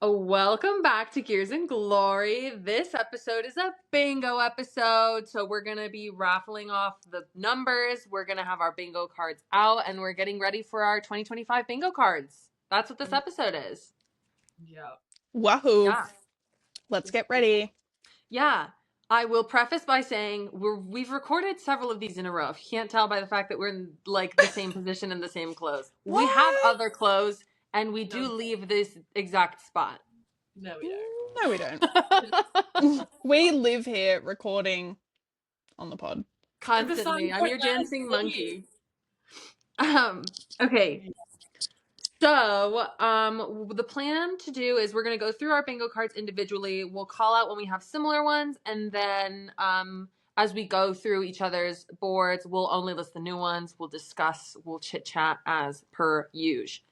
Welcome back to Gears and Glory. This episode is a bingo episode. So we're going to be raffling off the numbers. We're going to have our bingo cards out and we're getting ready for our 2025 bingo cards. That's what this episode is. Yeah. Wahoo. Yeah. Let's get ready. Yeah. I will preface by saying we've recorded several of these in a row. If you can't tell by the fact that we're in like the same position and the same clothes. We have other clothes and we do leave this exact spot. No, we don't. No, we don't. We live here recording on the pod. Constantly. I'm your dancing monkey. Okay. So, the plan to do is we're going to go through our bingo cards individually. We'll call out when we have similar ones. And then, as we go through each other's boards, we'll only list the new ones. We'll discuss, we'll chit chat as per usual.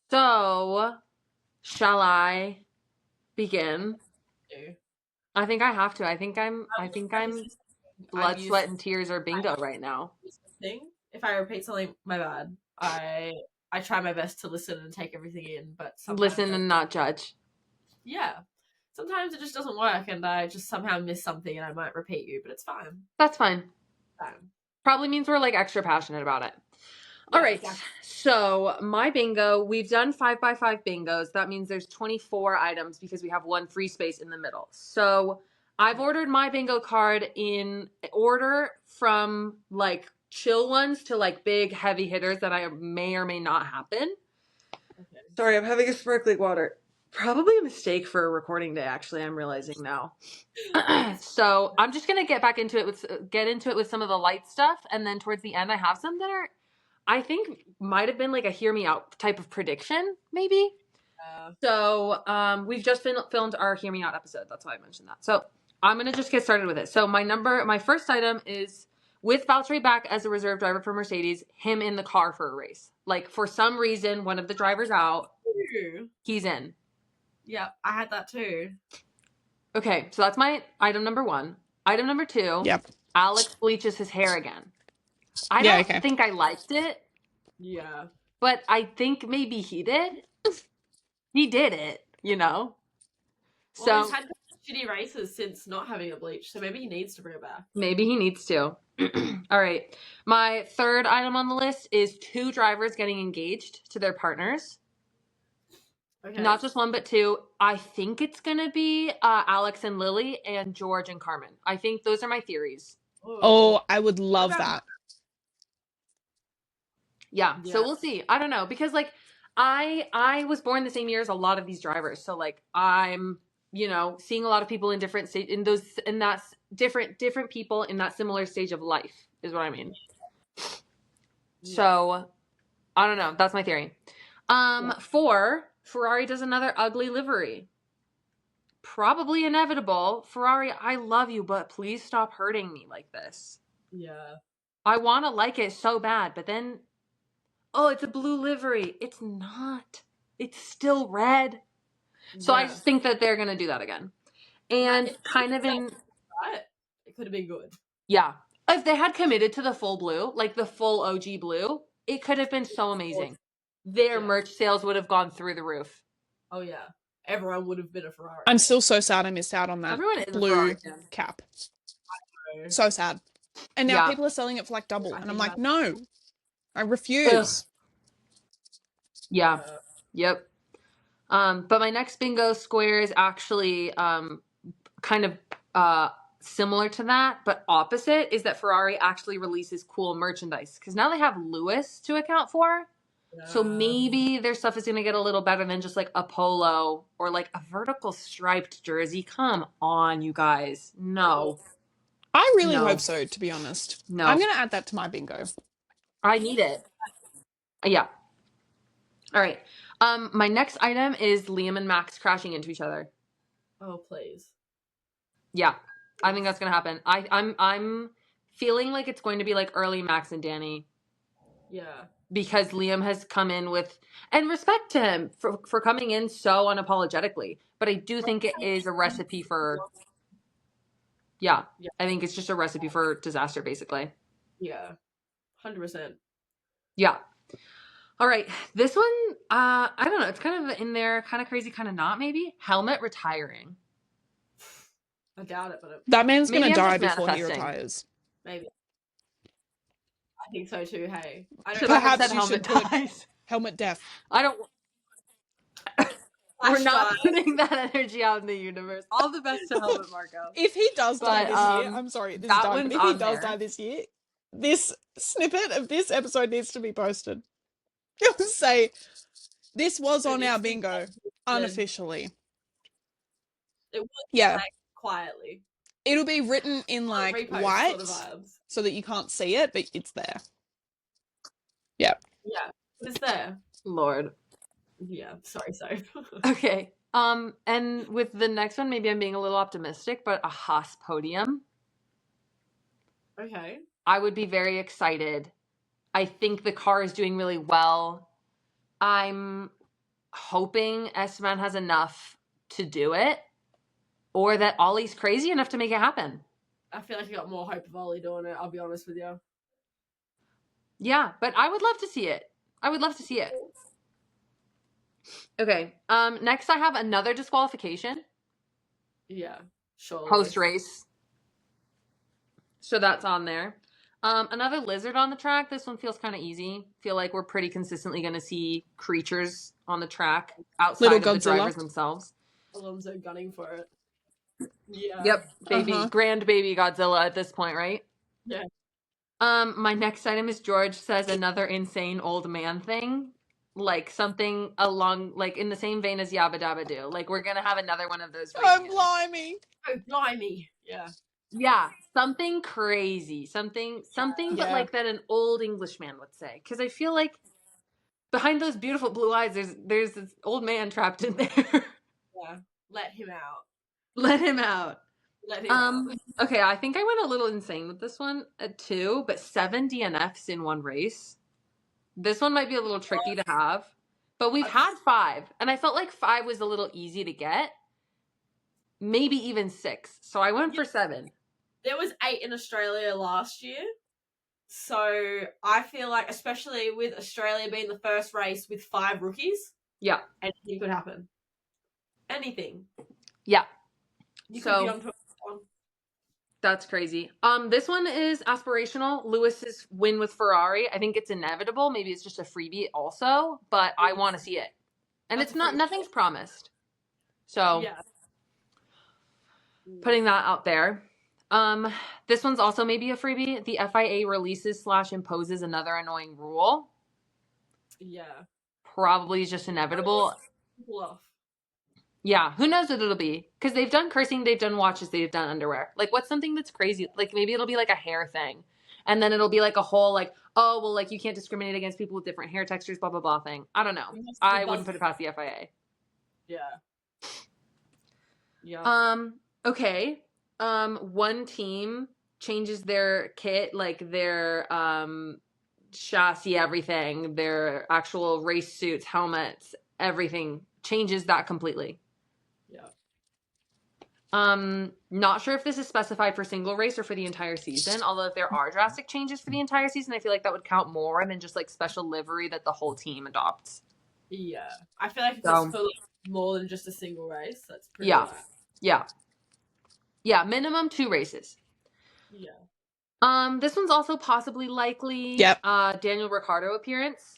So, shall I begin? I think I have to. I think I'm blood, sweat, and tears are bingo right now. If I repeat something, my bad. I try my best to listen and take everything in, but sometimes listen and not judge. Yeah. Sometimes it just doesn't work and I just somehow miss something and I might repeat you, but it's fine. That's fine. Probably means we're like extra passionate about it. Yeah, all right. Exactly. So my bingo, we've done 5x5 bingos. That means there's 24 items because we have one free space in the middle. So I've ordered my bingo card in order from like chill ones to like big heavy hitters that I may or may not happen. Okay. Sorry, I'm having a sparkling water. Probably a mistake for a recording day, actually, I'm realizing now. So I'm just gonna get into it with some of the light stuff, and then towards the end I have some that are I think might have been like a hear me out type of prediction, maybe. So we've just filmed our hear me out episode. That's why I mentioned that. So I'm gonna just get started with it. So my first item is with Valtteri back as a reserve driver for Mercedes, him in the car for a race. Like for some reason, one of the drivers out, he's in. Yeah, I had that too. Okay, so that's my item number 1. Item number 2. Yep. Alex bleaches his hair again. I don't think I liked it. Yeah. But I think maybe he did. He did it, you know? Well, he's had shitty races since not having a bleach, so maybe he needs to bring it back. Maybe he needs to. All right. My third item on the list is 2 drivers getting engaged to their partners. Okay. Not just 1, but 2. I think it's going to be Alex and Lily and George and Carmen. I think those are my theories. Oh, I would love that. Yeah, so we'll see. I don't know. Because, like, I was born the same year as a lot of these drivers. So, like, I'm, seeing a lot of people in different different people in that similar stage of life is what I mean. Yeah. So, I don't know. That's my theory. 4, Ferrari does another ugly livery. Probably inevitable. Ferrari, I love you, but please stop hurting me like this. Yeah. I want to like it so bad, but then, oh, it's a blue livery. It's not. It's still red. So I just think that they're going to do that again. And it could have been good. Yeah. If they had committed to the full blue, like the full OG blue, it could have been so amazing. Their merch sales would have gone through the roof. Oh, yeah. Everyone would have been a Ferrari. I'm still so sad I missed out on that blue cap. So sad. And now people are selling it for like double. And I'm like, no. I refuse. Yeah. Yep. But my next bingo square is actually kind of similar to that, but opposite, is that Ferrari actually releases cool merchandise. Because now they have Lewis to account for. So maybe their stuff is going to get a little better than just like a polo or like a vertical striped jersey. Come on, you guys. No. I really hope so, to be honest. No. I'm going to add that to my bingo. I need it. Yeah. All right. My next item is Liam and Max crashing into each other. Oh, please. Yeah. I think that's going to happen. I'm feeling like it's going to be like early Max and Danny. Yeah. Because Liam has come in with, and respect to him for coming in so unapologetically. But I do think it is a recipe for, I think it's just a recipe for disaster, basically. Yeah. 100%. Yeah. All right, this one, I don't know. It's kind of in there, kind of crazy, kind of not. Maybe Helmet retiring. I doubt it, but that man's gonna die just before he manifesting. retires. maybe. I think so too. Hey, I don't Should I have Perhaps said you Helmet should put dies? Helmet death. I don't. We're not Flashback. putting that energy out in the universe. All the best to Helmet, Marco. If he does die But, this year, I'm sorry, this is that dark, one's but if he on does there. die this year, this snippet of this episode needs to be posted. It'll say, this was on our bingo, unofficially. It was Yeah. like quietly. It'll be written in like Repost white, sort of vibes. so that you can't see it, but it's there. Yeah. Yeah, it's there. Lord. Yeah, sorry. Okay. And with the next one, maybe I'm being a little optimistic, but a Haas podium. Okay. I would be very excited. I think the car is doing really well. I'm hoping Esteban has enough to do it, or that Ollie's crazy enough to make it happen. I feel like I got more hope of Ollie doing it, I'll be honest with you. Yeah, but I would love to see it. Okay. Next I have another disqualification. Yeah, sure. Post race. So that's on there. Another lizard on the track. This one feels kind of easy. Feel like we're pretty consistently going to see creatures on the track outside of the drivers themselves. Alonso gunning for it. Yeah. Yep, baby, grand baby Godzilla at this point, right? Yeah. My next item is George says another insane old man thing. Like something along, like in the same vein as Yabba Dabba Doo. Like we're going to have another one of those. Oh, blimey. Oh, blimey. Yeah. Yeah, something crazy. Something, but like that an old Englishman would say. Because I feel like behind those beautiful blue eyes, there's this old man trapped in there. Yeah, let him out. Let him out. out. Okay, I think I went a little insane with this one at 2, but 7 DNFs in one race. This one might be a little tricky to have, but we've had 5, and I felt like 5 was a little easy to get. Maybe even 6, so I went for 7. There was 8 in Australia last year, so I feel like, especially with Australia being the first race with 5 rookies, anything could happen. Anything. Yeah. You could be on top. That's crazy. This one is aspirational. Lewis's win with Ferrari. I think it's inevitable. Maybe it's just a freebie also, but I want to see it. And it's not, nothing's promised. So, putting that out there. This one's also maybe a freebie. The FIA releases / imposes another annoying rule. Yeah. Probably just inevitable. Yeah, who knows what it'll be? Because they've done cursing, they've done watches, they've done underwear. Like, what's something that's crazy? Like, maybe it'll be like a hair thing. And then it'll be like a whole, like, oh, well, like, you can't discriminate against people with different hair textures, blah, blah, blah thing. I don't know. I wouldn't put it past the FIA. Yeah. Okay. One team changes their kit, like their chassis, everything, their actual race suits, helmets, everything changes that completely. Not sure if this is specified for single race or for the entire season, although if there are drastic changes for the entire season, I feel like that would count more than just like special livery that the whole team adopts. Yeah. I feel like it's for more than just a single race. That's pretty Yeah, minimum 2 races. Yeah. This one's also possibly likely. Daniel Ricciardo appearance.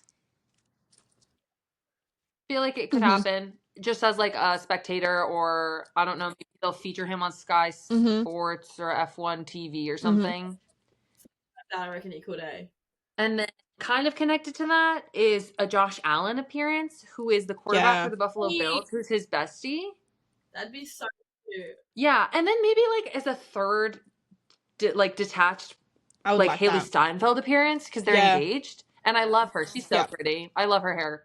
Feel like it could happen just as like a spectator, or I don't know, maybe they'll feature him on Sky Sports or F1 TV or something. I reckon he could, And then kind of connected to that is a Josh Allen appearance, who is the quarterback for the Buffalo Bills, who's his bestie. That'd be so cute. Yeah, and then maybe like as a third detached like Haley Steinfeld appearance, because they're engaged. And I love her. She's so pretty. I love her hair.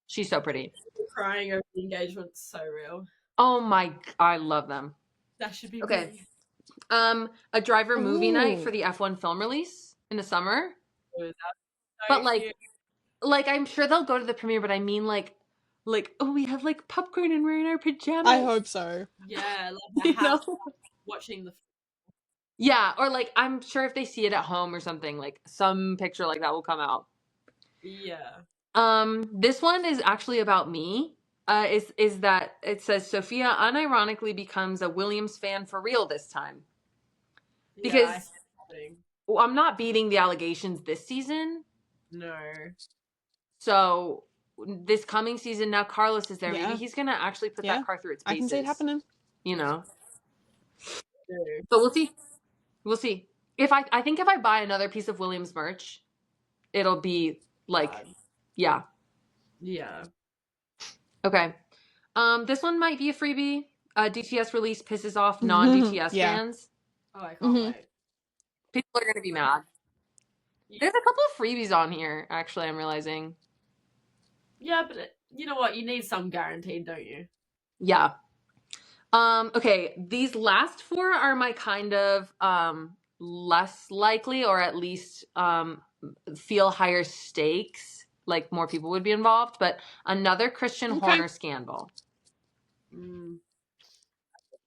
She's so pretty. Crying over the engagement's so real. Oh my, I love them. That should be okay. Me. A driver movie night for the F1 film release in the summer. So but like I'm sure they'll go to the premiere, but I mean like oh, we have like popcorn and we're in our pajamas. I hope so. Yeah, like watching the. Yeah, or like I'm sure if they see it at home or something, like some picture like that will come out. Yeah. This one is actually about me. Is that it says Sophia unironically becomes a Williams fan for real this time. Because I'm not beating the allegations this season. No. So this coming season, now Carlos is there. Yeah. Maybe he's gonna actually put that car through its paces. I can see it happening. You know. But we'll see. We'll see. I think if I buy another piece of Williams merch, it'll be like, yeah. Yeah. Okay. This one might be a freebie. DTS release pisses off non-DTS fans. Oh, I can't wait. People are gonna be mad. There's a couple of freebies on here, actually, I'm realizing. Yeah, but you know what? You need some guaranteed, don't you? Yeah. Okay, these last four are my kind of less likely, or at least feel higher stakes, like more people would be involved, but another Christian Horner scandal.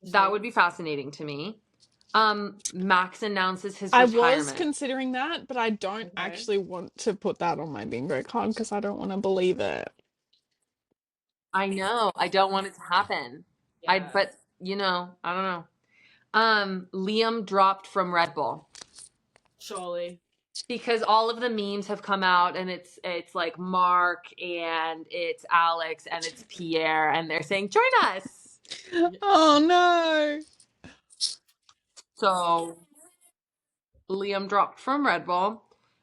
That would be fascinating to me. Max announces his retirement. I was considering that, but I don't actually want to put that on my bingo card because I don't want to believe it. I know. I don't want it to happen. Yeah. But you know, I don't know. Liam dropped from Red Bull. Surely. Because all of the memes have come out and it's like Mark and it's Alex and it's Pierre and they're saying, join us. Oh no. So Liam dropped from Red Bull.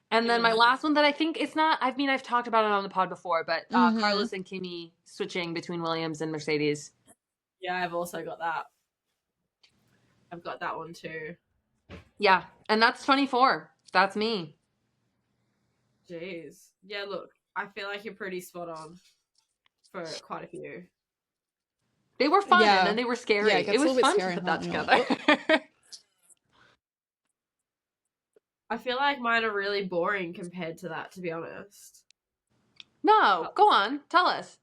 And then my last one that I think it's not, I mean, I've talked about it on the pod before, but Carlos and Kimi switching between Williams and Mercedes. Yeah, I've also got that. I've got that one too. Yeah, and that's 24. That's me. Jeez. Yeah, look, I feel like you're pretty spot on for quite a few. They were fun and then they were scary. Yeah, it was fun to put that together. I feel like mine are really boring compared to that, to be honest. No, go on. Tell us.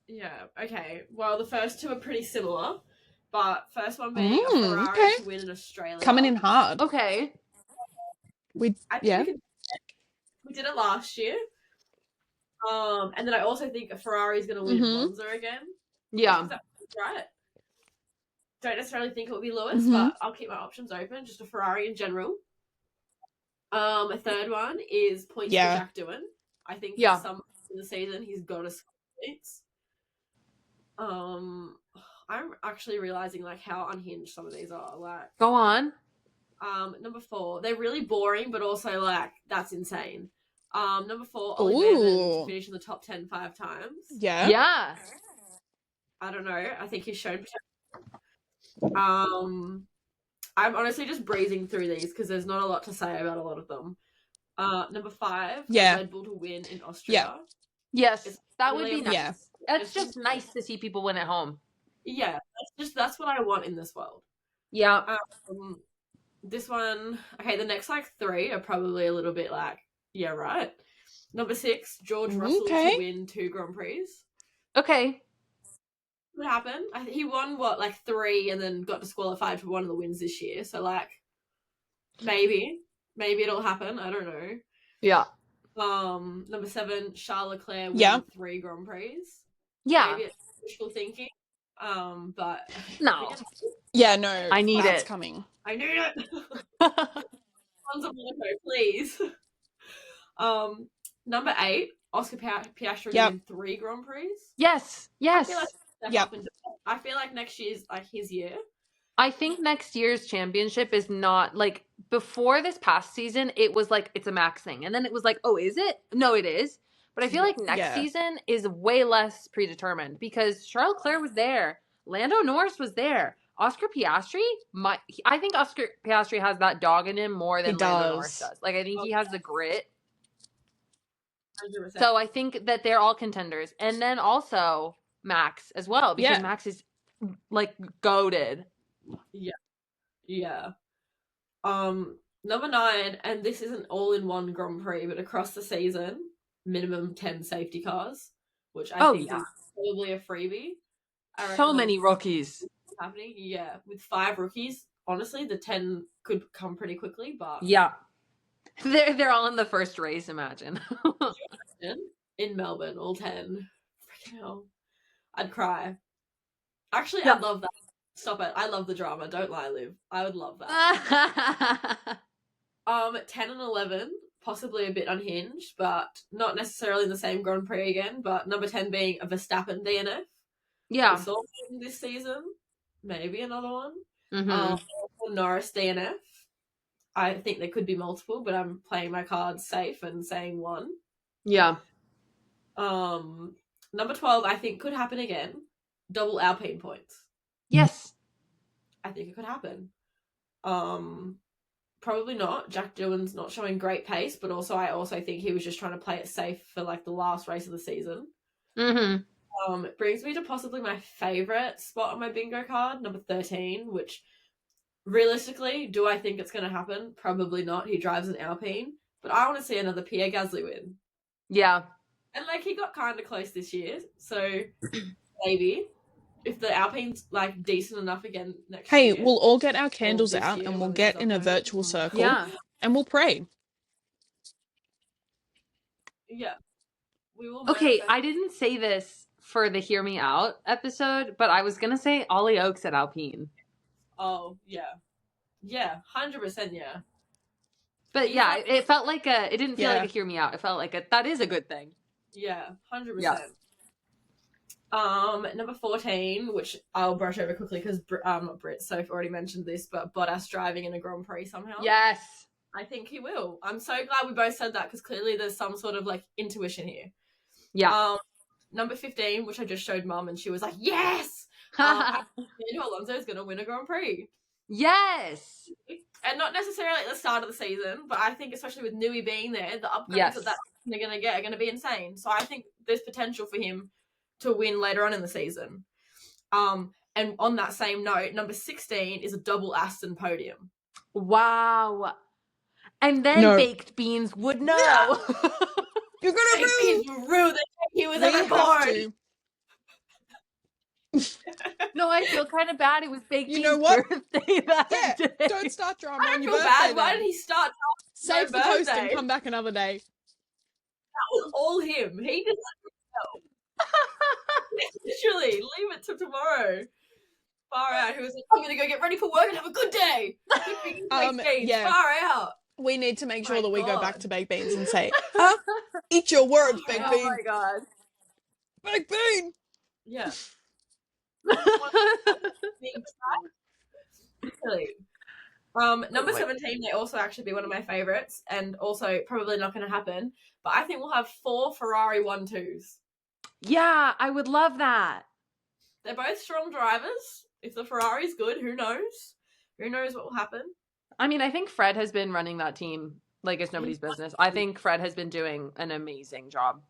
Yeah, okay. Well, the first two are pretty similar, but first one being a Ferrari to win in Australia. Coming in hard. Okay. We did it last year. And then I also think a Ferrari is going to win Monza again. Yeah. Right. Don't necessarily think it will be Lewis, but I'll keep my options open. Just a Ferrari in general. A third one is points for Jack Doohan. I think for some in the season he's got to score points. I'm actually realizing like how unhinged some of these are. Like, go on. Number 4, they're really boring, but also like that's insane. Number 4, Ollie Behrman to finish in the top 10 5 times. Yeah. Yeah. I don't know. I think he's shown potential. I'm honestly just breezing through these because there's not a lot to say about a lot of them. Number 5, Red Bull to win in Austria. Yes, that would be nice. Yeah. It's just nice to see people win at home. Yeah, that's what I want in this world. Yeah. This one, okay, the next like 3 are probably a little bit like, yeah, right. Number 6, George Russell to win 2 Grand Prix. Okay. What happened? He won like 3 and then got disqualified for one of the wins this year. So like, maybe it'll happen. I don't know. Yeah. Number 7, Charles Leclerc win 3 Grand Prix. Yeah. Maybe it's wishful thinking. But no. Yeah, no. I need that's it. Coming. I need it. Monza Monaco, please. Number 8, Oscar Piastri win 3 Grand Prix. Yes. I feel like next year's like his year. I think next year's championship is not like before this past season. It was like it's a Max thing, and then it was like, oh, is it? No, it is. But I feel like next season is way less predetermined because Charles Leclerc was there, Lando Norris was there, Oscar Piastri. I think Oscar Piastri has that dog in him more than Lando Norris does. Like I think he has the grit. 100%. So I think that they're all contenders, and then also Max as well because Max is like goated. Yeah. Number 9, and this isn't all in one Grand Prix, but across the season, minimum 10 safety cars, which I think is probably a freebie. So many rookies happening. Yeah, with 5 rookies, honestly, the 10 could come pretty quickly. But they're all in the first race. Imagine. in Melbourne, all 10. Freaking hell. I'd cry. Actually, I'd love that. Stop it. I love the drama. Don't lie, Liv. I would love that. 10 and 11, possibly a bit unhinged, but not necessarily in the same Grand Prix again. But number 10 being a Verstappen DNF. Yeah. We saw him this season. Maybe another one. Mm-hmm. Norris DNF. I think there could be multiple, but I'm playing my cards safe and saying one. Yeah. Number 12, I think could happen again. Double Alpine points. Yes. I think it could happen. Probably not. Jack Doohan's not showing great pace, but I also think he was just trying to play it safe for like the last race of the season. Mm-hmm. It brings me to possibly my favourite spot on my bingo card, number 13, which realistically, do I think it's going to happen? Probably not. He drives an Alpine, but I want to see another Pierre Gasly win. Yeah. And like he got kind of close this year, so maybe if the Alpine's like decent enough again next year. Hey, we'll all get our candles out and we'll get in a virtual circle and we'll pray. Yeah. We will. Okay, I didn't say this for the Hear Me Out episode, but I was going to say Ollie Oaks at Alpine. Oh, yeah. Yeah, 100% yeah. But yeah, it felt like it didn't feel like a Hear Me Out. It felt like that is a good thing. Yeah, 100%. Yeah. Number 14, which I'll brush over quickly because Brit Sof already mentioned this, but Bottas driving in a Grand Prix somehow. Yes. I think he will. I'm so glad we both said that because clearly there's some sort of like intuition here. Yeah. Number 15, which I just showed Mum and she was like, yes! Fernando Alonso is going to win a Grand Prix. Yes. And not necessarily at the start of the season, but I think especially with Newey being there, the upgrades that they're going to get are going to be insane. So I think there's potential for him to win later on in the season. And on that same note, number 16 is a double Aston podium. Wow. And then Baked Beans would know. No. You're going to Baked Beans would rue that he was on the board. No, I feel kind of bad. It was Baked Beans' birthday that day. Don't start drama on your birthday. I don't feel bad. Why did he start drama? Save the post and come back another day. That was all him. He did that himself. Literally, leave it to tomorrow. Far out. He was like, I'm going to go get ready for work and have a good day. Baked Beans. Far out. We need to make sure that we go back to Baked Beans and say, eat your words, Baked Bean. Oh my God. Baked Bean. Yeah. Number 17 may also actually be one of my favorites and also probably not going to happen, but I think we'll have 4 Ferrari 1-2s. Yeah, I would love that. They're both strong drivers. If the Ferrari's good, who knows? Who knows what will happen? I mean, I think Fred has been running that team like it's nobody's business. I think Fred has been doing an amazing job.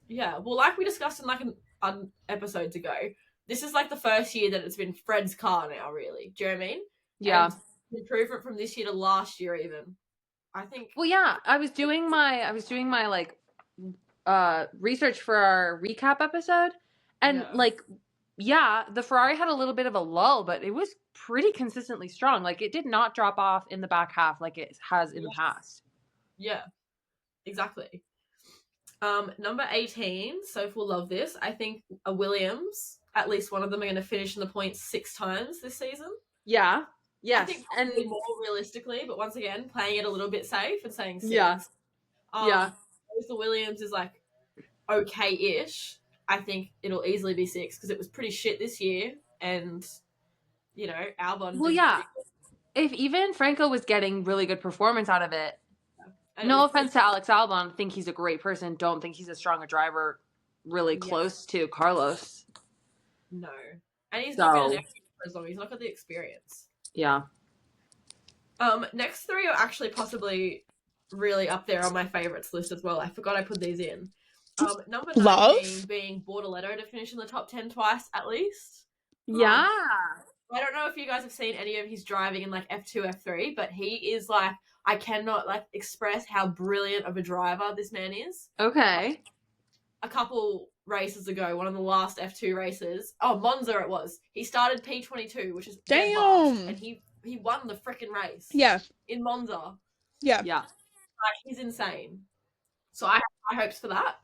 Yeah, well, like we discussed in like an episodes ago, this is like the first year that it's been Fred's car now, really. Do you know what I mean? Yeah. And improvement from this year to last year even. I think. Well, yeah, I was doing my like research for our recap episode, and the Ferrari had a little bit of a lull, but it was pretty consistently strong. Like it did not drop off in the back half like it has in the past. Yeah, exactly. Number 18, Soph will love this. I think a Williams, at least one of them are going to finish in the points 6 times this season. Yeah. Yes. I think probably more realistically, but once again, playing it a little bit safe and saying 6. Yeah. If the Williams is like okay-ish, I think it'll easily be 6 because it was pretty shit this year, and you know Albon. Well, yeah. If even Franco was getting really good performance out of it. No offense to Alex Albon, I think he's a great person. Don't think he's as strong a driver, really close to Carlos. No, and he's not been an expert for as long. He's not got the experience. Yeah. Next 3 are actually possibly really up there on my favorites list as well. I forgot I put these in. Number 19 being Bortoletto to finish in the top 10 twice at least. Yeah. I don't know if you guys have seen any of his driving in like F2, F3, but he is like, I cannot like express how brilliant of a driver this man is. Okay. A couple races ago, one of the last F2 races, Monza it was. He started P22, which is dead last, and he won the freaking race. Yeah. In Monza. Yeah. Yeah. Like, he's insane. So I have high hopes for that.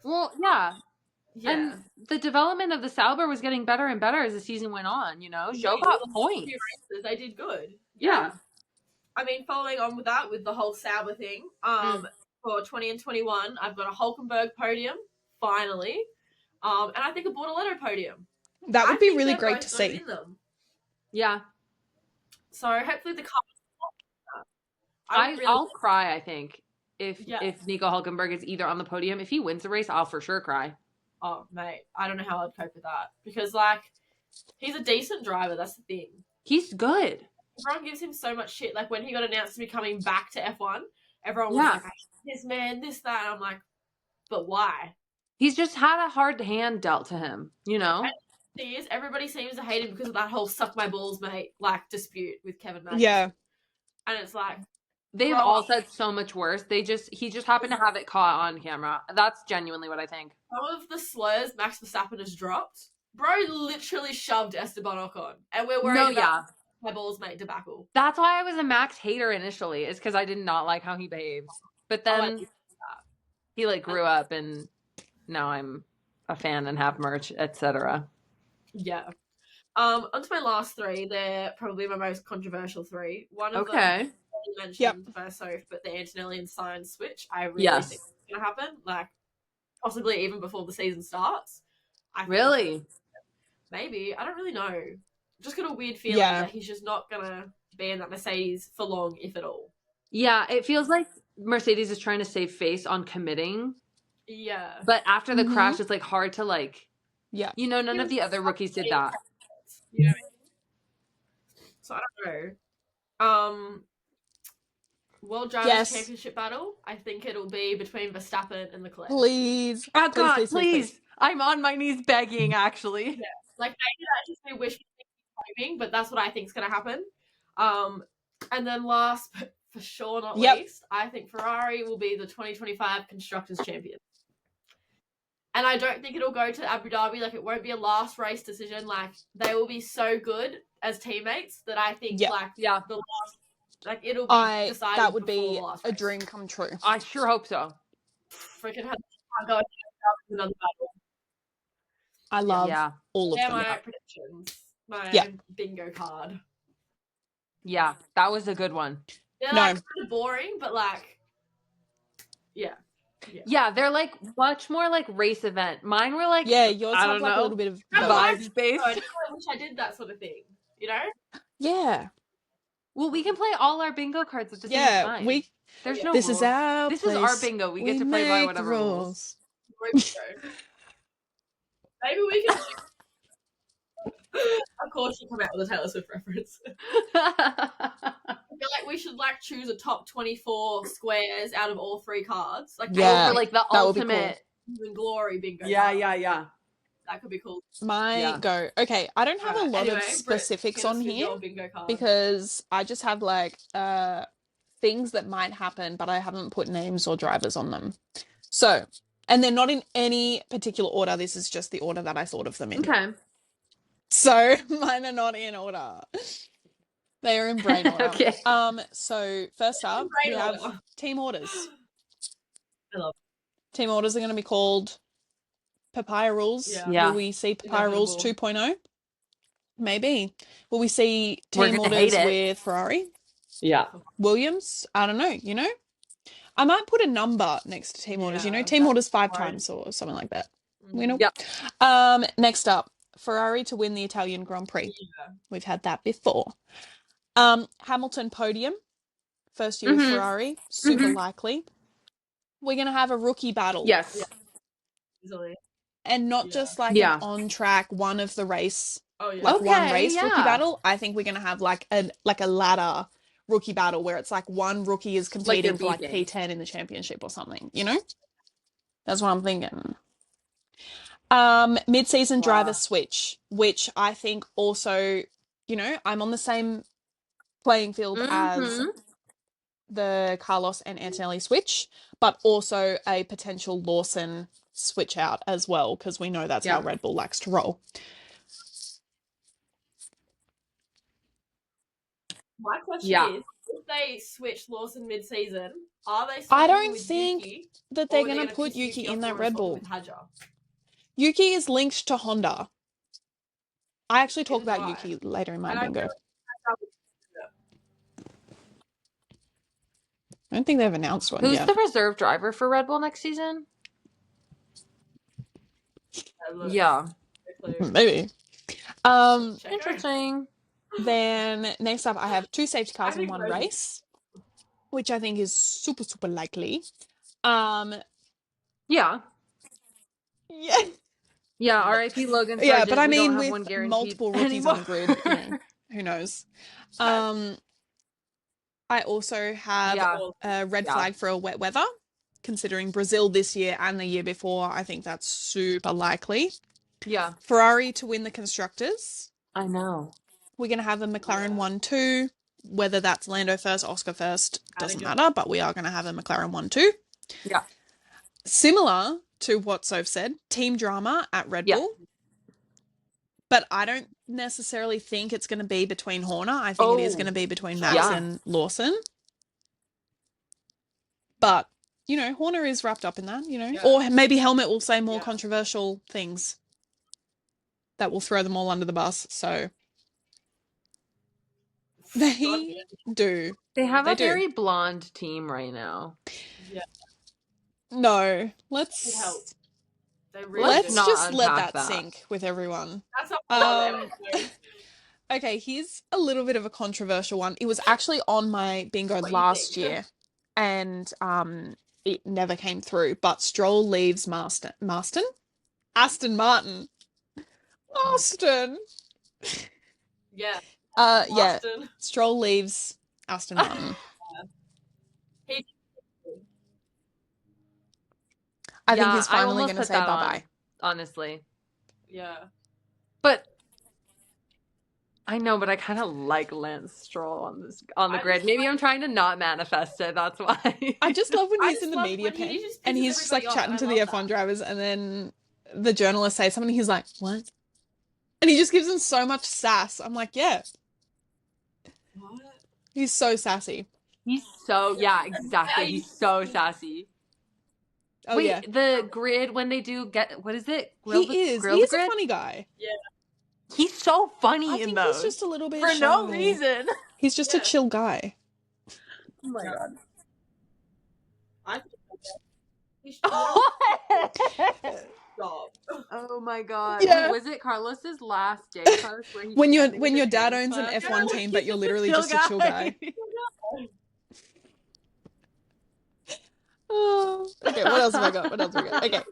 Well, yeah. Yeah. And the development of the Sauber was getting better and better as the season went on, you know? Zhou got points. Races, they did good. Yeah. I mean, following on with that, with the whole Sauber thing, for 20 and 21, I've got a Hulkenberg podium, finally. And I think a Bortoletto podium. That would be really great to see. In them. Yeah. So hopefully the car. I'll cry, I think, if Nico Hulkenberg is either on the podium. If he wins the race, I'll for sure cry. Oh, mate, I don't know how I'd cope with that. Because, like, he's a decent driver, that's the thing. He's good. Everyone gives him so much shit. Like, when he got announced to be coming back to F1, everyone was like, this man, this, that. And I'm like, but why? He's just had a hard hand dealt to him, you know? And the thing is, everybody seems to hate him because of that whole suck my balls, mate, like, dispute with Kevin Magnussen. Yeah. And it's like, they've all said so much worse. He just happened to have it caught on camera. That's genuinely what I think. Some of the slurs Max Verstappen has dropped, bro literally shoved Esteban Ocon. And we're worried about my balls, mate, debacle. That's why I was a Max hater initially, is because I did not like how he behaved. But then he, like, grew up, and now I'm a fan and have merch, etc. Yeah. Onto my last three. They're probably my most controversial three. One of them you mentioned by Sof, but the Antonelli and Sainz switch, I really think it's gonna happen. Like, possibly even before the season starts. Really? Maybe. I don't really know. Just got a weird feeling that he's just not gonna be in that Mercedes for long, if at all. Yeah, it feels like Mercedes is trying to save face on committing. Yeah. But after the crash, it's, like, hard to, like... Yeah. You know, none of the other rookies did that. You know what I mean? So, I don't know. World Drivers' Championship battle, I think it'll be between Verstappen and Leclerc. Please. Oh, God, please. I'm on my knees begging, actually. Yeah. Like, maybe I just may wish timing, but that's what I think is going to happen. And then last, but for sure not least, I think Ferrari will be the 2025 Constructors' Champion. And I don't think it'll go to Abu Dhabi. Like, it won't be a last race decision. Like, they will be so good as teammates that I think, the last... Like, it'll be decided. That would be a dream come true. I sure hope so. Freaking have to go another battle. I love all of them. My predictions. My bingo card. Yeah, that was a good one. They're like kind of boring, but like, yeah, they're like much more like race event. Mine were like, yours have like a little bit of vibes based. I wish I did that sort of thing. You know? Yeah. Well, we can play all our bingo cards at the same time. There's no This rules. is our This is our bingo. We get to play by whatever rules. Maybe we can. Of course, you come out with a Taylor Swift reference. I feel like we should like choose a top 24 squares out of all three cards. Like, for like the ultimate glory bingo. Yeah. That could be cool. Go. Okay, I don't have a lot of specifics on here because I just have like things that might happen, but I haven't put names or drivers on them. So, and they're not in any particular order. This is just the order that I thought of them in. Okay. So mine are not in order. They are in brain order. Okay. So first up, we have team orders. I love it. Team orders are going to be called Papaya Rules. Yeah. Will we see Papaya Rules 2.0? Maybe. Will we see team orders with Ferrari? Yeah. Williams? I don't know, you know? I might put a number next to team orders, you know? Team orders 5 times or something like that. You know? Yeah. Next up, Ferrari to win the Italian Grand Prix. Yeah. We've had that before. Hamilton podium. First year with Ferrari. Super likely. We're going to have a rookie battle. Yes. Yeah. Easily. And not just like an on-track one of the race, one race rookie battle. I think we're going to have like a ladder rookie battle where it's like one rookie is competing for like P10 in the championship or something, you know? That's what I'm thinking. Mid-season driver switch, which I think also, you know, I'm on the same playing field as the Carlos and Antonelli switch, but also a potential Lawson switch out as well, because we know that's how Red Bull likes to roll. My question is, if they switch Lawson mid-season, are they swapping I don't with think Yuki, that they're or going to put piss Yuki off in that and Red swap him Bull. with Hadja? Yuki is linked to Honda. I actually talk about Right. Yuki later in my And I bingo. feel I don't think they've announced one Who's yet. the reserve driver for Red Bull next season? Yeah. Maybe. Interesting. Then next up, I have 2 safety cars in one race, which I think is super, super likely. Yeah. Yeah. Yeah, R.I.P. Logan Sargent. Yeah, but I we mean, don't have with one guaranteed multiple rookies anymore. on the grid, you know, who knows? I also have a red flag for a wet weather, considering Brazil this year and the year before. I think that's super likely. Yeah. Ferrari to win the constructors. I know. We're going to have a McLaren 1-2. Whether that's Lando first, Oscar first, doesn't matter, but we are going to have a McLaren 1-2. Yeah. Similar to what Soph said, team drama at Red Bull. But I don't necessarily think it's going to be between Horner. I think it is going to be between Max and Lawson. But, you know, Horner is wrapped up in that, you know. Yeah. Or maybe Helmet will say more controversial things that will throw them all under the bus. So they do. They have a very blonde team right now. Yeah. No, let's just let that sink with everyone. That's okay, here's a little bit of a controversial one. It was actually on my bingo last year, and it never came through. But Stroll leaves Aston Martin. Austin. Yeah. Yeah. Stroll leaves Aston Martin. I think he's finally going to say bye-bye. Honestly. Yeah. But I know, but I kind of like Lance Stroll on the grid. Maybe I'm trying to not manifest it. That's why. I just love when he's in the media pen and he's just like chatting to the F1 drivers, and then the journalist says something. He's like, "What?" And he just gives them so much sass. I'm like, yeah. What? He's so sassy. He's so exactly. He's so sassy. Oh, wait, yeah. The grid when they do what is it? He's a funny guy. Yeah. He's so funny in those. He's just a little bit for shy. no reason. He's just a chill guy. Oh my god. Oh my god. Yeah. Wait, was it Carlos's last day, Carlos, where he when your dad owns an F1 team, but you're literally just a chill guy. Oh, okay, what else have I got? Okay.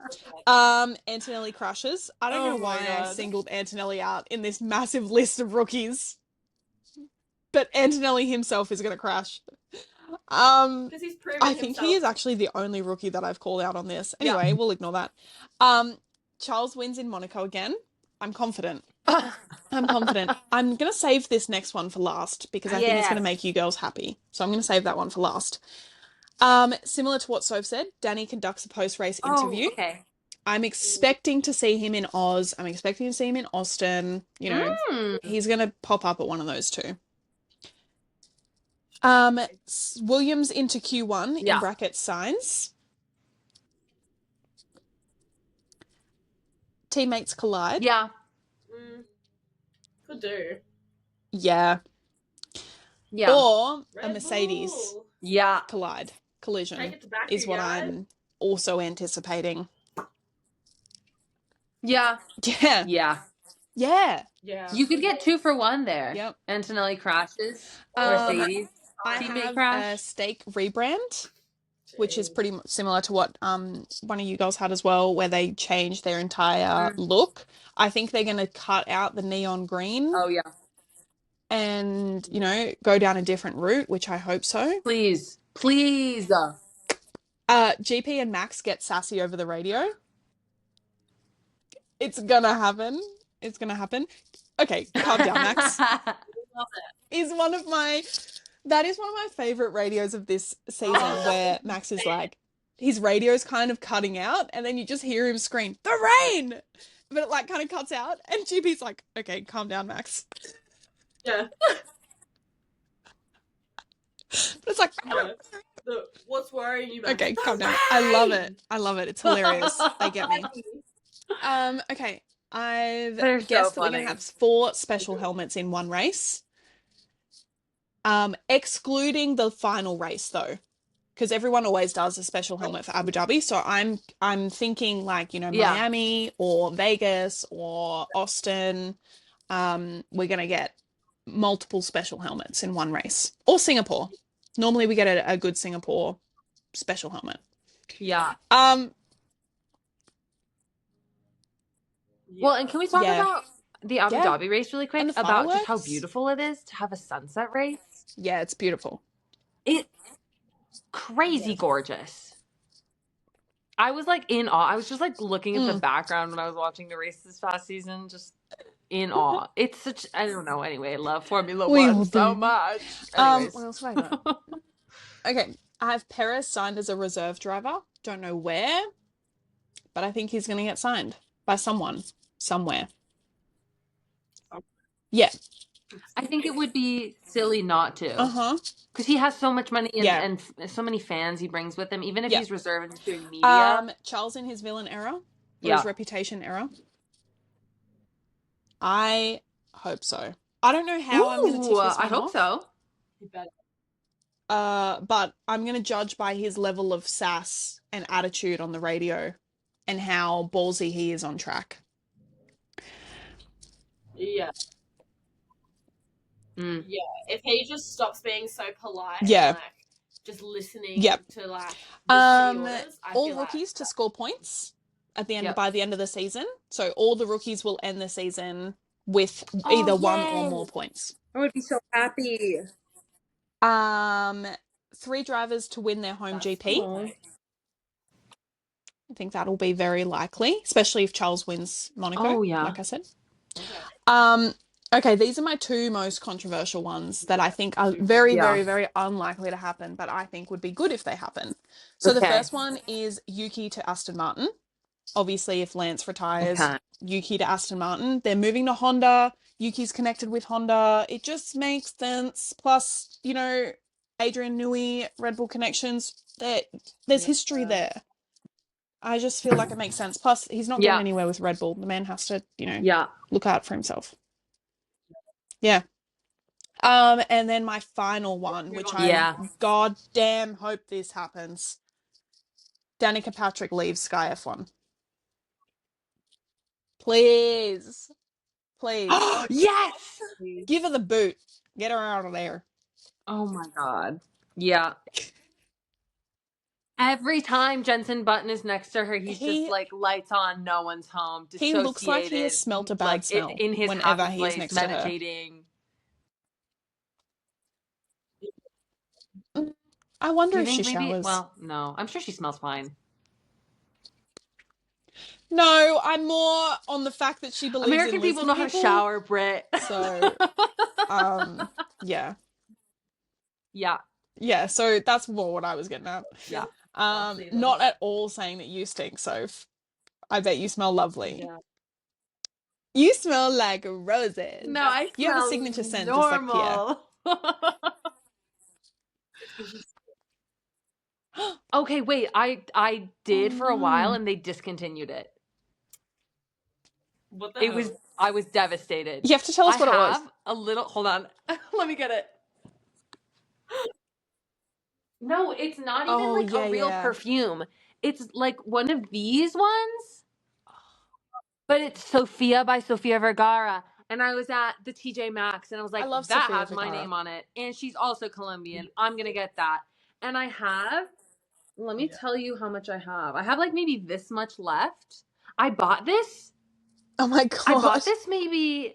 Antonelli crashes. I don't know why I singled Antonelli out in this massive list of rookies. But Antonelli himself is going to crash. Because he's proven I think he is actually the only rookie that I've called out on this. Anyway, we'll ignore that. Charles wins in Monaco again. I'm confident. I'm going to save this next one for last because I think it's going to make you girls happy. So I'm going to save that one for last. Similar to what Soph said, Danny conducts a post-race interview. Okay. I'm expecting to see him in Oz. I'm expecting to see him in Austin. You know, he's going to pop up at one of those two. Williams into Q1 in brackets signs. Teammates collide. Yeah. Could do. Yeah. Yeah. Or a Mercedes. Yeah. Collision is what I'm also anticipating. Yeah. Yeah. Yeah. Yeah. Yeah. You could get 2 for 1 there. Yep. Antonelli crashes. Mercedes. I teammate have crash. a steak rebrand, which is pretty similar to what one of you girls had as well, where they changed their entire look. I think they're going to cut out the neon green. Oh, yeah. And, you know, go down a different route, which I hope so. Please. Please. GP and Max get sassy over the radio. It's going to happen. Okay, calm down, Max. That is one of my favorite radios of this season, where Max is like, his radio's kind of cutting out, and then you just hear him scream, "The rain!" But it like kind of cuts out, and GP's like, okay, calm down, Max. Yeah. It's like, what's worrying you, Max? Okay, calm down. I love it. It's hilarious. They get me. Okay. I've guessed that we're gonna have 4 special helmets in one race. Excluding the final race though, because everyone always does a special helmet for Abu Dhabi. So I'm thinking like, Miami or Vegas or Austin. We're gonna get multiple special helmets in one race, or Singapore. Normally we get a good Singapore special helmet. Yeah. Well, and can we talk about the Abu Dhabi race really quick? About just how beautiful it is to have a sunset race? Yeah, it's beautiful. It's crazy gorgeous. I was like in awe. I was just like looking at the background when I was watching the race this past season, just in awe. It's such, I don't know. Anyway, I love Formula One so much. Anyways. What else have I got? Okay, I have Perez signed as a reserve driver. Don't know where, but I think he's going to get signed by someone, somewhere. Yeah. I think it would be silly not to. Because he has so much money and so many fans he brings with him, even if he's reserved and doing media. Charles in his villain era, or his reputation era. I hope so. I don't know how I'm going to tick this one I hope so. But I'm going to judge by his level of sass and attitude on the radio and how ballsy he is on track. Yeah. Yeah. If he just stops being so polite and like just listening to like the orders, all rookies to score points at the end by the end of the season. So all the rookies will end the season with either 1 or more points. I would be so happy. 3 drivers to win their home GP. I think that'll be very likely, especially if Charles wins Monaco, like I said. Okay, these are my 2 most controversial ones that I think are very, very, very unlikely to happen, but I think would be good if they happen. So the first one is Yuki to Aston Martin. Obviously, if Lance retires, Yuki to Aston Martin. They're moving to Honda. Yuki's connected with Honda. It just makes sense. Plus, Adrian Newey, Red Bull connections. There's history there. I just feel like it makes sense. Plus, he's not going anywhere with Red Bull. The man has to, look out for himself. Yeah. And then my final one, which I goddamn hope this happens. Danica Patrick leaves Sky F1. Please. Yes! Give her the boot. Get her out of there. Oh my God. Yeah. Every time Jensen Button is next to her, he's just like lights on, no one's home. He looks like he has smelt a bad smell in his whenever he's next meditating. To her. I wonder if she showers. Well, no. I'm sure she smells fine. No, I'm more on the fact that she believes American people know how to shower, Brit. So, yeah. Yeah. Yeah, so that's more what I was getting at. Yeah. Not at all saying that you stink, Soph. I bet you smell lovely. Yeah. You smell like roses. No, I You have a signature scent just like Pierre. Okay, wait. I did for a while and they discontinued it. What the hell? I was devastated. You have to tell us what it was. A little, hold on. Let me get it. No, it's not even a real perfume. It's like one of these ones. But it's Sophia by Sofia Vergara. And I was at the TJ Maxx and I was like, that Sofia has Vergara. My name on it. And she's also Colombian. I'm going to get that. And I have, let me tell you how much I have. I have like maybe this much left. I bought this. Oh my God. I bought this maybe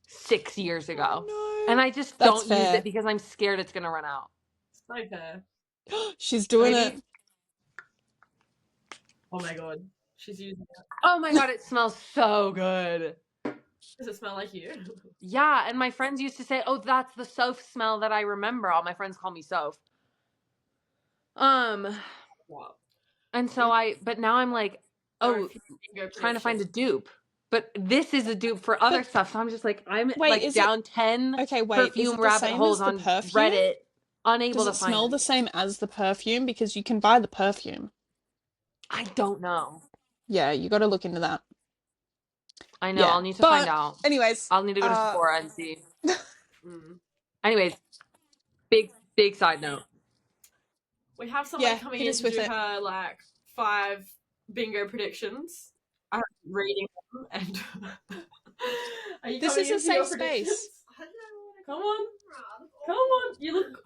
6 years ago. Oh no. And I just don't use it because I'm scared it's going to run out. It's so fair. She's doing it. Oh my God. She's using it. Oh my God, it smells so good. Does it smell like you? Yeah, and my friends used to say, oh, that's the Sof smell that I remember. All my friends call me Sof. Wow. And so but now I'm like, trying to find a dupe. But this is a dupe for other stuff. So I'm just like, down 10 perfume rabbit holes on Reddit. Unable Does to it find smell it. the same as the perfume? Because you can buy the perfume. I don't know. Yeah, you got to look into that. I know. Yeah, I'll need to find out. Anyways, I'll need to go to Sephora and see. Anyways, big side note. We have somebody coming in to do her like 5 bingo predictions. I'm reading them and are you this coming is in a for your safe predictions? space. Come on. Come on. You look.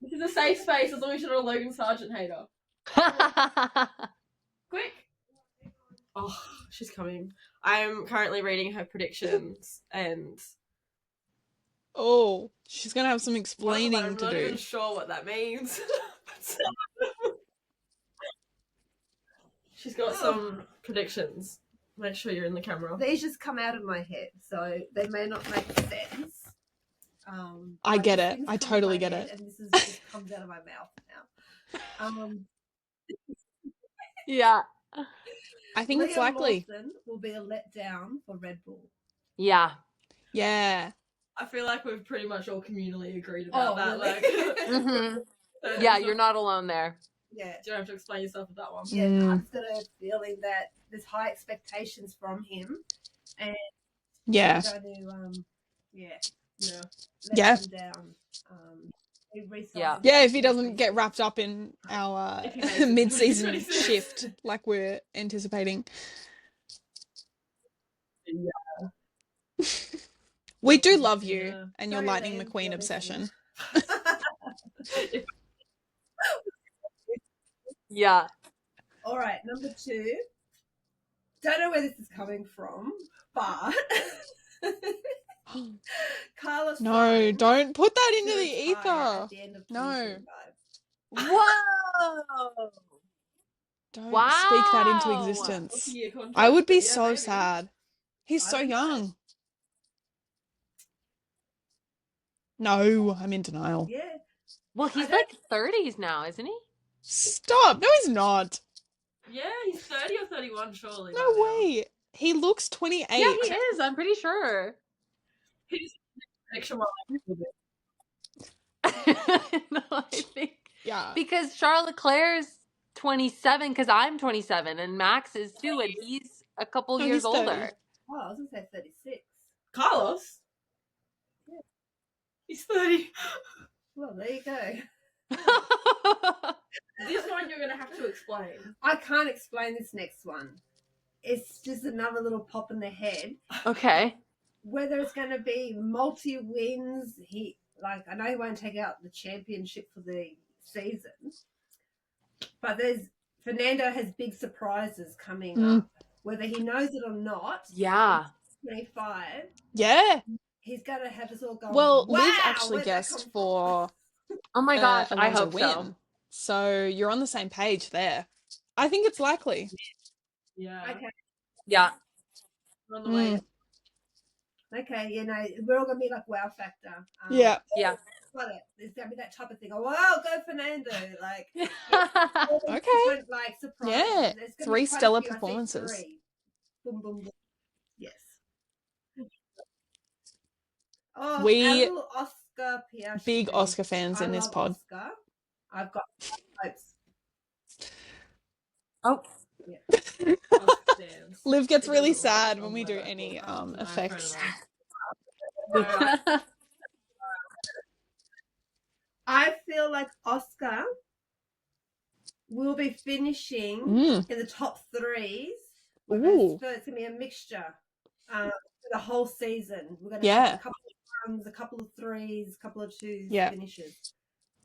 This is a safe space as long as you're not a Logan Sargent hater. Quick. Oh, she's coming. I'm currently reading her predictions and oh, she's gonna have some explaining I'm to not do. even sure what that means. She's got some predictions. Make sure you're in the camera. These just come out of my head, so they may not make sense. I get it. I totally get it. And this just comes out of my mouth now. Yeah. I think it's likely. Lawson will be a letdown for Red Bull. Yeah. Yeah. I feel like we've pretty much all communally agreed about that. Really? Like, yeah, you're not alone there. Yeah. You don't have to explain yourself with that one. Yeah, no, I've just got a feeling that there's high expectations from him, and yeah, going to let him down. Yeah, if he doesn't get wrapped up in our mid-season shift like we're anticipating. Yeah. We do love you and your Lightning McQueen obsession. Yeah. All right, number 2. Don't know where this is coming from, but Carlos. No, don't put that into the ether. At the end of no. Whoa. Don't speak that into existence. I would be so sad. He's so young. No, I'm in denial. Yeah. Well, he's like 30s now, isn't he? Stop. No, he's not. Yeah, he's 30 or 31, surely. No way. He looks 28. Yeah, he is. I'm pretty sure. He's extra more no, I think. Yeah. Because Charles Leclerc's 27, because I'm 27, and Max is too, and he's a couple years older. Oh, I was going to say 36. Carlos? Yeah. He's 30. Well, there you go. This one you're going to have to explain. I can't explain this next one. It's just another little pop in the head. Okay. Whether it's going to be multi-wins, I know he won't take out the championship for the season, but Fernando has big surprises coming up. Whether he knows it or not. Yeah. 25. Yeah. He's going to have us all going, well, wow, Liz actually guessed for oh my gosh, I Alonso hope win. so. So you're on the same page there. I think it's likely. Yeah. Okay. Yeah. On the way. Okay, we're all going to be like wow factor. Yeah. Yeah. Got it. There's going to be that type of thing. Oh, wow, go Fernando. Like, okay. Like, surprises. Yeah. 3 stellar performances. 3. Boom, boom, boom. Yes. Oh, we Oscar Piastri. Big Oscar fans in this pod. Oscar. I've got hopes. Oh. Yeah. Liv gets really sad when we do any effects. I feel like Oscar will be finishing in the top 3s. Ooh. So it's going to be a mixture for the whole season. We're going to have a couple of runs, a couple of 3s, a couple of 2s finishes.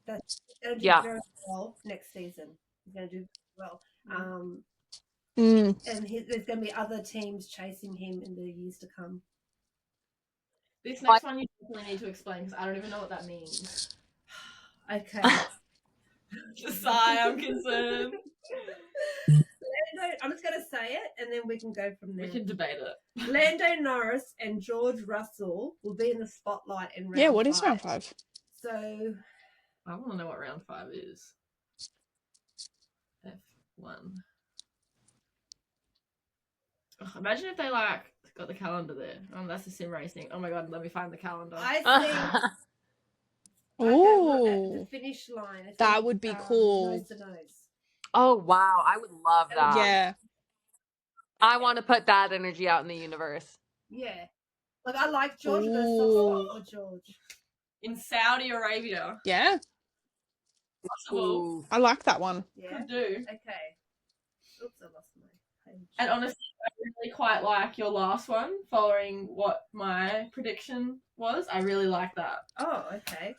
That's going to do very well next season. He's going to do well. And there's going to be other teams chasing him in the years to come. This next one you definitely need to explain because I don't even know what that means. Okay. Just sigh, I'm concerned. I'm just going to say it and then we can go from there. We can debate it. Lando Norris and George Russell will be in the spotlight in round 5. Yeah, what is round 5? So I want to know what round 5 is. F1. Oh, imagine if they got the calendar there. That's the sim racing. Oh my god, let me find the calendar. I think the finish line. That would be cool. Nose to nose. Oh, wow. I would love that. Yeah. I want to put that energy out in the universe. Yeah. Like, I like George, but a soft spot for George. In Saudi Arabia. Yeah. Possible. I like that one. Yeah. Could do. Okay. Oops, I lost my page. And honestly, I really quite like your last one, following what my prediction was. I really like that. Oh, okay.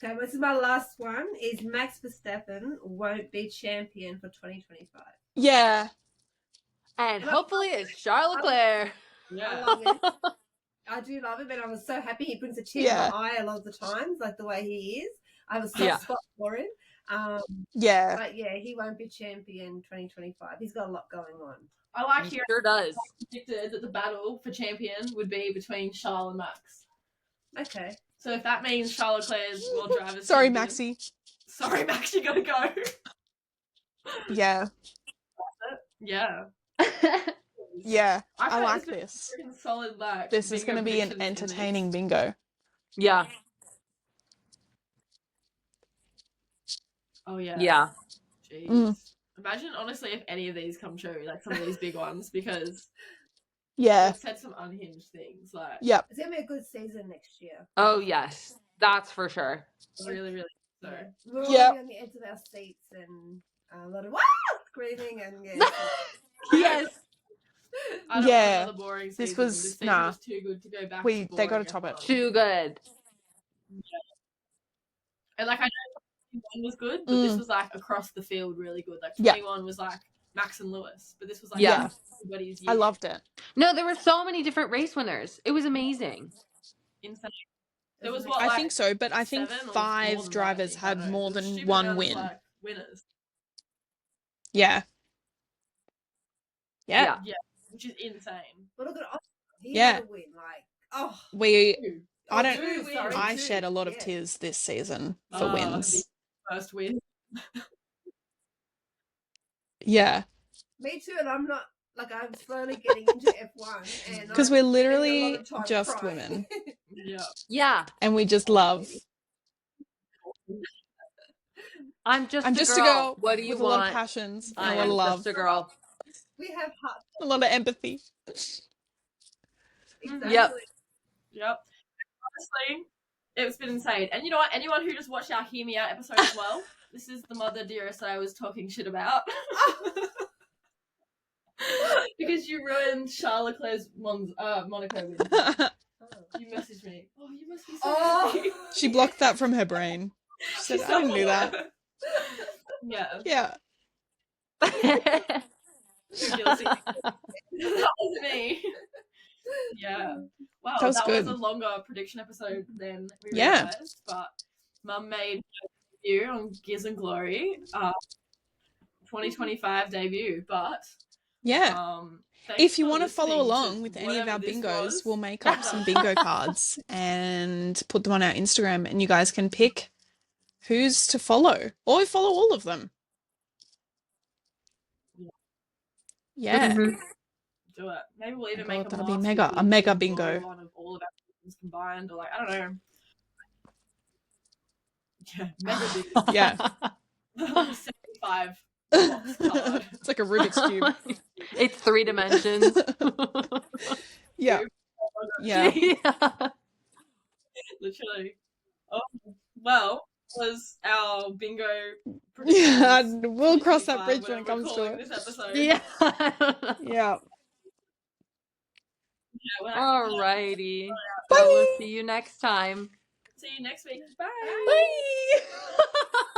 Okay, this is my last one. Is Max Verstappen won't be champion for 2025. Yeah. And hopefully it's Charles Leclerc. Yeah. I love it. I do love him, and I was so happy he brings a tear to my eye a lot of the times, like the way he is. I have a soft spot for him. Yeah. But yeah, he won't be champion 2025. He's got a lot going on. I like he sure does. I predicted that the battle for champion would be between Charles and Max. Okay. So if that means Charles Leclerc's world driver's Sorry, champion, Maxie. Sorry, Max, you gotta go. Yeah. Yeah. Yeah. I like this. Solid, like, this is going to be an entertaining bingo. Yeah. Oh, yeah. Yeah. Jeez. Imagine, honestly, if any of these come true, like some of these big ones, because yeah, they've said some unhinged things. Like, yep. It's going to be a good season next year. Oh, yes. That's for sure. Really, really. So. Yeah. We're all going to be on the edge of our seats and a lot of screaming and yes. I don't want another boring season. This was was too good to go back. They got to top it. Too good. Yeah. And like I know 21 was good, but this was like across the field really good. Like 21 was like Max and Lewis, but this was like everybody's year. I loved it. No, there were so many different race winners. It was amazing. Insane. There was I think so, but I think 5 drivers had more than one win. Like, winners. Yeah. Yeah. Which is insane. But look at Oscar. He had a win. Like, I shed a lot of tears this season for wins. First win. Yeah. Me too, and I'm not, like, I'm slowly getting into F1. And because we're literally just women. Yeah. And we just love. I'm just a girl. What do you with want? A lot of passions and I a lot of love. Just a girl. We have heart. A lot of empathy. Exactly. Yep. Honestly, it's been insane. And you know what? Anyone who just watched our Hear Me Out episode as well, this is the mother dearest that I was talking shit about. Because you ruined Charles Leclerc's Monaco win. You messaged me. Oh, you must be so happy. She blocked that from her brain. She said, I didn't do that. Yeah. Guilty. That was me. Yeah. Wow, that was a longer prediction episode than we realized. But Mum made her debut on Gears and Glory, 2025 debut. But if you want to follow along with any of our bingos, we'll make up some bingo cards and put them on our Instagram, and you guys can pick who's to follow, or follow all of them. Yeah. Mm-hmm. Do it. Maybe we'll even make that'll be a mega bingo. One of all of our things combined, or like, I don't know. Yeah, mega bingo. Yeah. 75 box card. It's like a Rubik's Cube. It's 3 dimensions. Yeah. Literally. Oh, well, was our bingo. Yeah, we'll cross that bridge when it comes to it. This episode. Yeah. Alrighty. Bye. We'll see you next time. See you next week. Bye. Bye.